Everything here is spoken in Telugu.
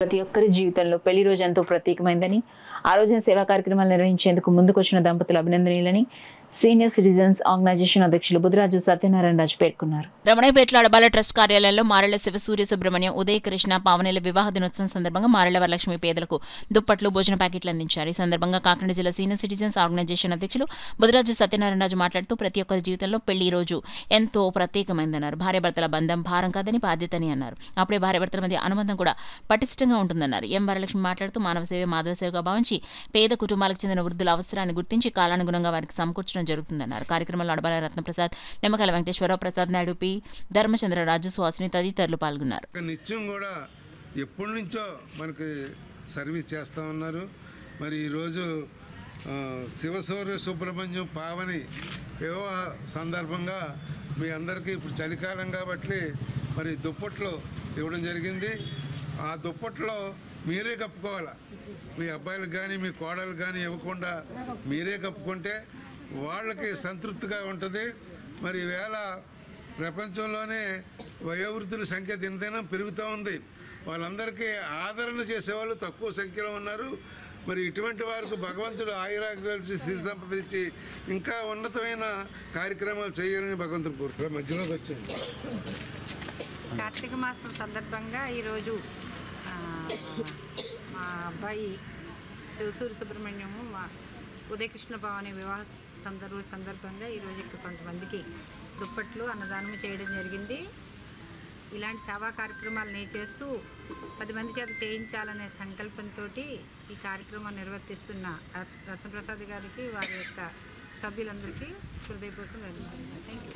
ప్రతి ఒక్కరి జీవితంలో పెళ్లి రోజు ఎంతో ప్రత్యేకమైందని ఆ రోజున సేవా కార్యక్రమాలు నిర్వహించేందుకు ముందుకొచ్చిన దంపతులు అభినందనీయులని సీనియర్ సిటిజన్స్ ఆర్గనైజేషన్ అధ్యక్షులు బుద్ధిరాజు సత్యనారాయణ రాజు పేర్కొన్నారు. రమణపేటలో అడబాల ట్రస్ట్ కార్యాలయంలో మారెళ్ల శివ సూర్య సుబ్రహ్మణ్యం ఉదయ కృష్ణ పావనేల వివాహ దినోత్సవం సందర్భంగా మారెళ్ల వరలక్ష్మి పేదలకు దుప్పట్లు భోజన ప్యాకెట్లు అందించారు. ఈ సందర్భంగా కాకినాడ జిల్లా సీనియర్ సిటిజన్స్ ఆర్గనైజేషన్ అధ్యక్షులు బుద్ధిరాజు సత్యనారాయణ రాజు మాట్లాడుతూ ప్రతి ఒక్కరి జీవితంలో పెళ్లి రోజు ఎంతో ప్రత్యేకమైందన్నారు. భార్యాభర్తల బంధం భారం కాదని బాధ్యతని అన్నారు. అప్పుడే భార్యాభర్తల మధ్య అనుబంధం కూడా పటిష్టంగా ఉంటుందన్నారు. ఎం వరలక్ష్మి మాట్లాడుతూ మానవ సేవ మాధవ సేవగా భావించి పేద కుటుంబాలకు చెందిన వృద్ధుల అవసరాన్ని గుర్తించి కాలానుగుణంగా వారికి సమకూర్చడం జరుగుతుందన్నారు. కార్యక్రమంలో అడబాల రత్నప్రసాద్, నిమ్మకాయల వెంకటేశ్వరరావు, ప్రసాద్ నాయుడు, పి ధర్మచంద్ర, రాజు, సుహాసిని తదితరులు పాల్గొన్నారు. నిత్యం కూడా ఎప్పటి నుంచో మనకి సర్వీస్ చేస్తూ ఉన్నారు. మరి ఈరోజు శివసూర్య సుబ్రహ్మణ్యం పావని వివాహ సందర్భంగా మీ అందరికీ ఇప్పుడు చలికాలం కాబట్టి మరి దుప్పట్లు ఇవ్వడం జరిగింది. ఆ దుప్పట్లో మీరే కప్పుకోవాలి. మీ అబ్బాయిలకు కానీ మీ కోడలకు కానీ ఇవ్వకుండా మీరే కప్పుకుంటే వాళ్ళకి సంతృప్తిగా ఉంటుంది. మరి ఈవేళ ప్రపంచంలోనే వయోవృద్ధుల సంఖ్య దినదినం పెరుగుతూ ఉంది. వాళ్ళందరికీ ఆదరణ చేసేవాళ్ళు తక్కువ సంఖ్యలో ఉన్నారు. మరి ఇటువంటి వారికి భగవంతుడు ఆయురాగ్యాలు సంపద ఇచ్చి ఇంకా ఉన్నతమైన కార్యక్రమాలు చేయాలని భగవంతుడు కోరుతారు. మధ్యలోకి వచ్చింది కార్తీక మాసం సందర్భంగా ఈరోజు మా అబ్బాయి శివసూర్య సుబ్రహ్మణ్యము మా ఉదయకృష్ణ భవాని వివాహ సందర్భంగా ఈరోజు ఇక్కడ కొంతమందికి దుప్పట్లు అన్నదానం చేయడం జరిగింది. ఇలాంటి సేవా కార్యక్రమాలు నేను చేస్తూ 10 మంది చేత చేయించాలనే సంకల్పంతో ఈ కార్యక్రమం నిర్వర్తిస్తున్న రత్నప్రసాద్ గారికి వారి యొక్క సభ్యులందరికీ హృదయపూర్వక ధన్యవాదాలు. Thank you.